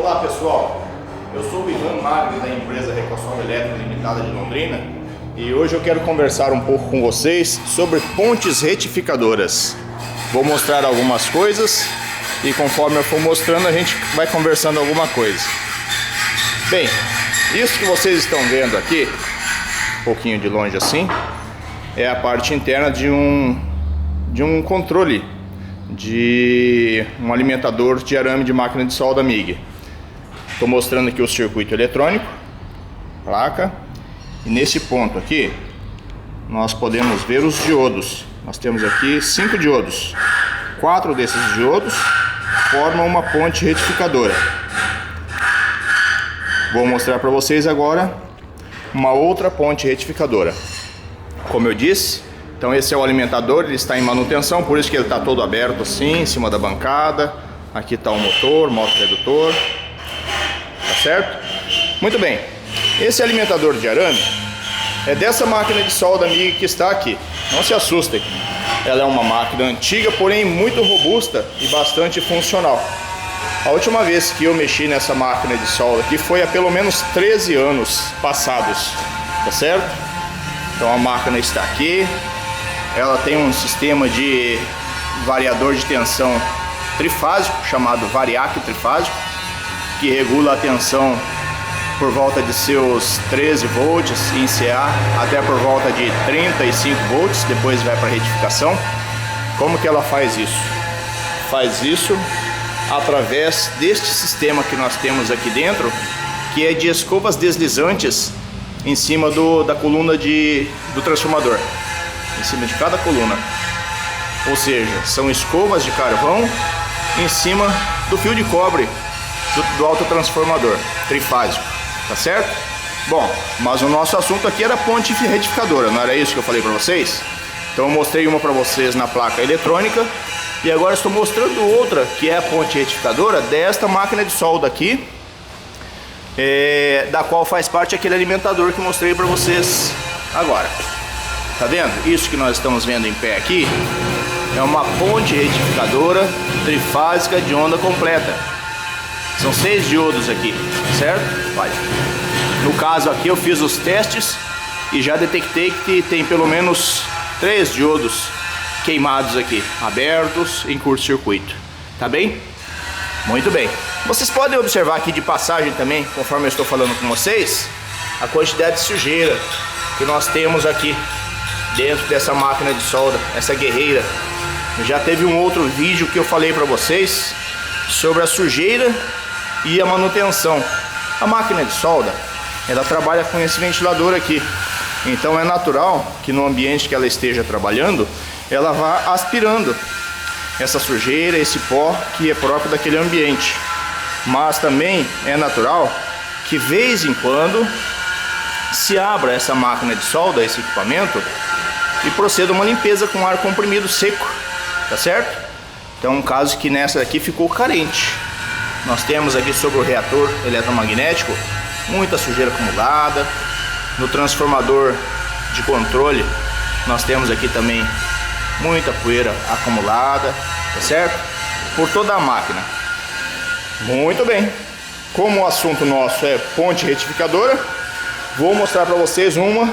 Olá pessoal, eu sou o Ivan Magno da empresa Recalção Elétrica Limitada de Londrina e hoje eu quero conversar um pouco com vocês sobre pontes retificadoras. Vou mostrar algumas coisas e conforme eu for mostrando a gente vai conversando alguma coisa. Bem, isso que vocês estão vendo aqui, um pouquinho de longe assim, é a parte interna de um controle de um alimentador de arame de máquina de solda MIG. Estou mostrando aqui o circuito eletrônico, placa, e nesse ponto aqui nós podemos ver os diodos. Nós temos aqui 5 diodos, 4 desses diodos formam uma ponte retificadora. Vou mostrar para vocês agora uma outra ponte retificadora. Como eu disse, então esse é o alimentador, ele está em manutenção, por isso que ele está todo aberto assim, em cima da bancada. Aqui está o motor, moto redutor, tá certo? Muito bem, esse alimentador de arame é dessa máquina de solda MIG que está aqui. Não se assustem, ela é uma máquina antiga, porém muito robusta e bastante funcional. A última vez que eu mexi nessa máquina de solda aqui foi há pelo menos 13 anos passados, tá certo? Então a máquina está aqui. Ela tem um sistema de variador de tensão trifásico, chamado variáquio trifásico, que regula a tensão por volta de seus 13 volts em CA até por volta de 35 volts, depois vai para retificação. Como que ela faz isso? Faz isso através deste sistema que nós temos aqui dentro, que é de escovas deslizantes em cima da coluna do transformador. Em cima de cada coluna, ou seja, são escovas de carvão em cima do fio de cobre do autotransformador trifásico, tá certo? Bom, mas o nosso assunto aqui era ponte retificadora, não era isso que eu falei para vocês? Então eu mostrei uma para vocês na placa eletrônica e agora estou mostrando outra que é a ponte retificadora desta máquina de solda aqui, da qual faz parte aquele alimentador que eu mostrei para vocês agora. Tá vendo? Isso que nós estamos vendo em pé aqui é uma ponte retificadora trifásica de onda completa. São 6 diodos aqui, certo? Olha, no caso aqui eu fiz os testes e já detectei que tem pelo menos 3 diodos queimados aqui, abertos em curto-circuito. Tá bem? Muito bem. Vocês podem observar aqui de passagem também, conforme eu estou falando com vocês, a quantidade de sujeira que nós temos aqui dentro dessa máquina de solda, essa guerreira. Já teve um outro vídeo que eu falei para vocês sobre a sujeira e a manutenção. A máquina de solda, ela trabalha com esse ventilador aqui, então é natural que no ambiente que ela esteja trabalhando, ela vá aspirando essa sujeira, esse pó que é próprio daquele ambiente. Mas também é natural que vez em quando se abra essa máquina de solda, esse equipamento, e proceda uma limpeza com ar comprimido seco, tá certo? Então um caso que nessa daqui ficou carente. Nós temos aqui sobre o reator eletromagnético muita sujeira acumulada. No transformador de controle nós temos aqui também muita poeira acumulada, tá certo? Por toda a máquina. Muito bem, como o assunto nosso é ponte retificadora, vou mostrar para vocês uma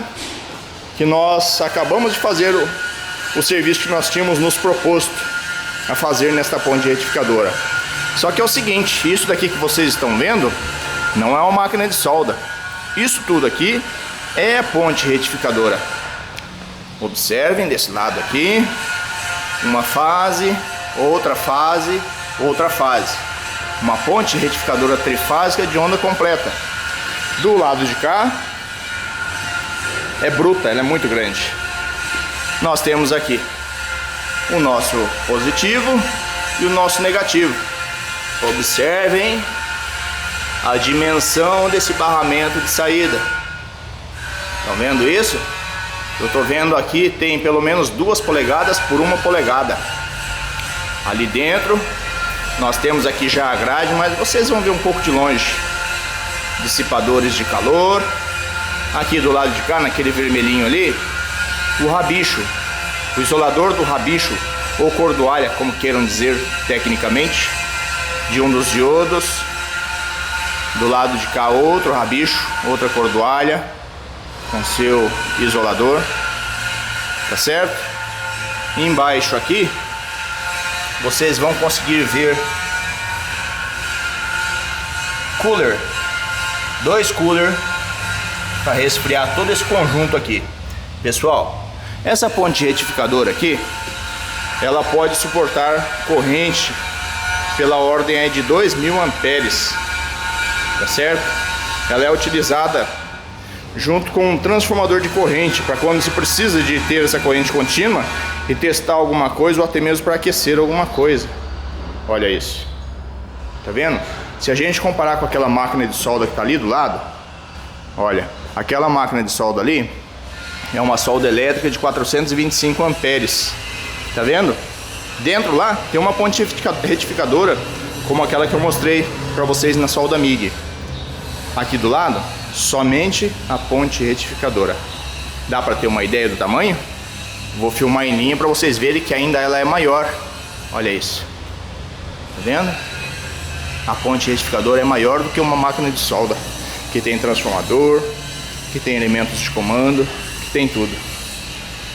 que nós acabamos de fazer o serviço que nós tínhamos nos proposto a fazer nesta ponte retificadora. Só que é o seguinte, isso daqui que vocês estão vendo não é uma máquina de solda. Isso tudo aqui é ponte retificadora. Observem desse lado aqui, uma fase, outra fase, outra fase. Uma ponte retificadora trifásica de onda completa. Do lado de cá é bruta, ela é muito grande. Nós temos aqui o nosso positivo e o nosso negativo. Observem a dimensão desse barramento de saída. Estão vendo isso? Eu estou vendo aqui, tem pelo menos 2 polegadas por 1 polegada. Ali dentro nós temos aqui já a grade, mas vocês vão ver um pouco de longe. Dissipadores de calor. Aqui do lado de cá, naquele vermelhinho ali, o rabicho, o isolador do rabicho, ou cordoalha, como queiram dizer tecnicamente, de um dos diodos. Do lado de cá outro rabicho, outra cordoalha com seu isolador, tá certo? E embaixo aqui vocês vão conseguir ver cooler, 2 cooler para resfriar todo esse conjunto aqui. Pessoal, essa ponte retificadora aqui, ela pode suportar corrente pela ordem aí de 2000 amperes, tá certo? Ela é utilizada junto com um transformador de corrente para quando se precisa de ter essa corrente contínua e testar alguma coisa ou até mesmo para aquecer alguma coisa. Olha isso, tá vendo? Se a gente comparar com aquela máquina de solda que está ali do lado, olha, aquela máquina de solda ali é uma solda elétrica de 425 amperes, tá vendo? Dentro lá tem uma ponte retificadora como aquela que eu mostrei para vocês na solda MIG. Aqui do lado, somente a ponte retificadora. Dá para ter uma ideia do tamanho? Vou filmar em linha para vocês verem que ainda ela é maior. Olha isso, tá vendo? A ponte retificadora é maior do que uma máquina de solda, que tem transformador, que tem elementos de comando, que tem tudo.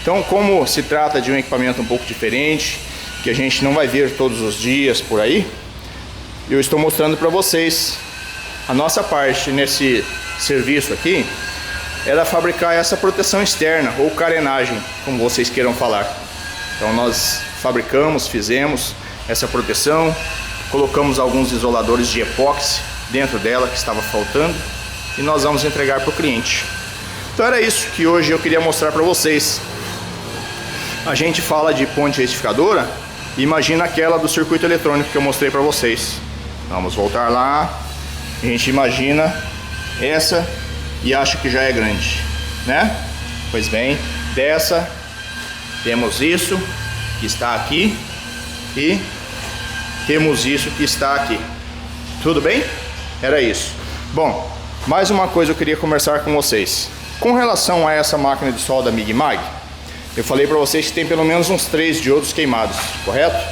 Então, como se trata de um equipamento um pouco diferente, que a gente não vai ver todos os dias por aí, eu estou mostrando para vocês. A nossa parte nesse serviço aqui era fabricar essa proteção externa ou carenagem, como vocês queiram falar. Então nós fabricamos, fizemos essa proteção, colocamos alguns isoladores de epóxi dentro dela que estava faltando e nós vamos entregar para o cliente. Então era isso que hoje eu queria mostrar para vocês. A gente fala de ponte retificadora, imagina aquela do circuito eletrônico que eu mostrei para vocês. Vamos voltar lá. A gente imagina essa e acha que já é grande, né? Pois bem, dessa temos isso que está aqui e temos isso que está aqui. Tudo bem? Era isso. Bom, mais uma coisa eu queria conversar com vocês. Com relação a essa máquina de solda MIG Mag, eu falei para vocês que tem pelo menos uns 3 diodos queimados, correto?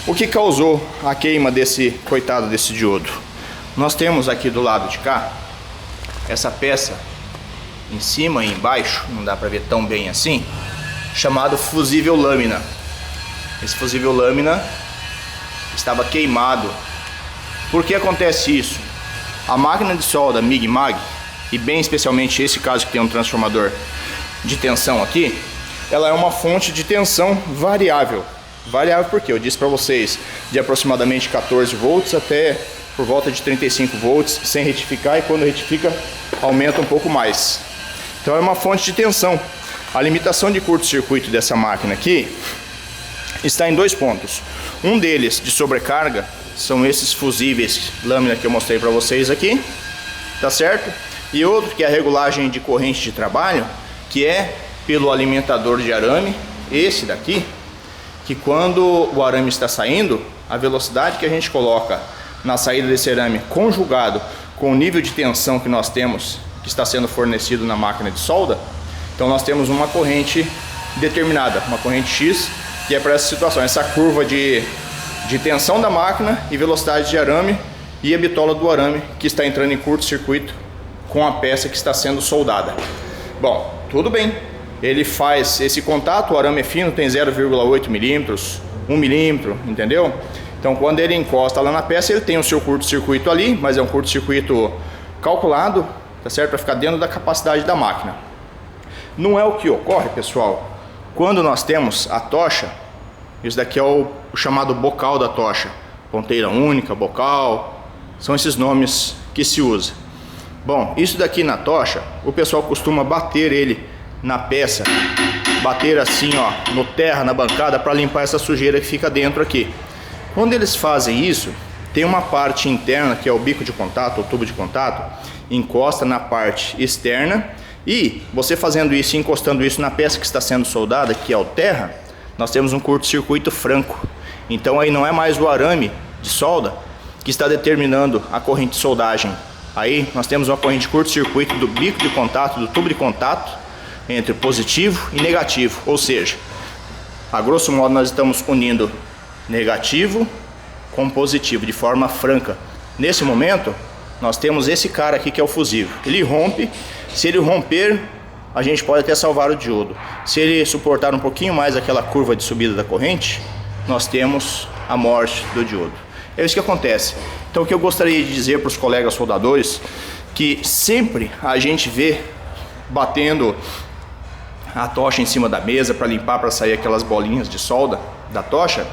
O que causou a queima desse coitado desse diodo? Nós temos aqui do lado de cá essa peça em cima e embaixo, não dá para ver tão bem assim, chamado fusível lâmina. Esse fusível lâmina estava queimado. Por que acontece isso? A máquina de solda MIG Mag, e bem especialmente esse caso que tem um transformador de tensão aqui, ela é uma fonte de tensão variável. Variável porque eu disse para vocês de aproximadamente 14 volts até por volta de 35 volts sem retificar, e quando retifica aumenta um pouco mais. Então é uma fonte de tensão. A limitação de curto-circuito dessa máquina aqui está em 2 pontos. Um deles de sobrecarga são esses fusíveis lâmina que eu mostrei para vocês aqui, tá certo? E outro que é a regulagem de corrente de trabalho, que é pelo alimentador de arame, esse daqui, que quando o arame está saindo, a velocidade que a gente coloca na saída desse arame conjugado com o nível de tensão que nós temos, que está sendo fornecido na máquina de solda, então nós temos uma corrente determinada, uma corrente X, que é para essa situação, essa curva de tensão da máquina e velocidade de arame e a bitola do arame que está entrando em curto-circuito com a peça que está sendo soldada. Bom, tudo bem, ele faz esse contato, o arame é fino, tem 0,8 milímetros, 1 milímetro, entendeu? Então quando ele encosta lá na peça, ele tem o seu curto-circuito ali, mas é um curto-circuito calculado, tá certo? Para ficar dentro da capacidade da máquina. Não é o que ocorre, pessoal, quando nós temos a tocha. Isso daqui é o chamado bocal da tocha, ponteira única, bocal, são esses nomes que se usa. Bom, isso daqui na tocha, o pessoal costuma bater ele na peça, bater assim ó, no terra, na bancada, para limpar essa sujeira que fica dentro aqui. Quando eles fazem isso, tem uma parte interna que é o bico de contato, o tubo de contato, encosta na parte externa, e você fazendo isso e encostando isso na peça que está sendo soldada, que é o terra, nós temos um curto-circuito franco. Então aí não é mais o arame de solda que está determinando a corrente de soldagem. Aí nós temos uma corrente de curto-circuito do bico de contato, do tubo de contato, entre positivo e negativo. Ou seja, a grosso modo nós estamos unindo negativo com positivo de forma franca. Nesse momento, nós temos esse cara aqui que é o fusível. Ele rompe, se ele romper, a gente pode até salvar o diodo. Se ele suportar um pouquinho mais aquela curva de subida da corrente, nós temos a morte do diodo. É isso que acontece. Então o que eu gostaria de dizer para os colegas soldadores, que sempre a gente vê batendo a tocha em cima da mesa para limpar, para sair aquelas bolinhas de solda da tocha,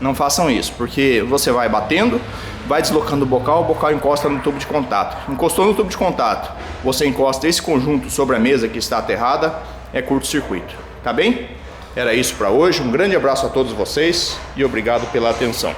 não façam isso, porque você vai batendo, vai deslocando o bocal encosta no tubo de contato. Encostou no tubo de contato, você encosta esse conjunto sobre a mesa que está aterrada, é curto-circuito. Tá bem? Era isso para hoje, um grande abraço a todos vocês e obrigado pela atenção.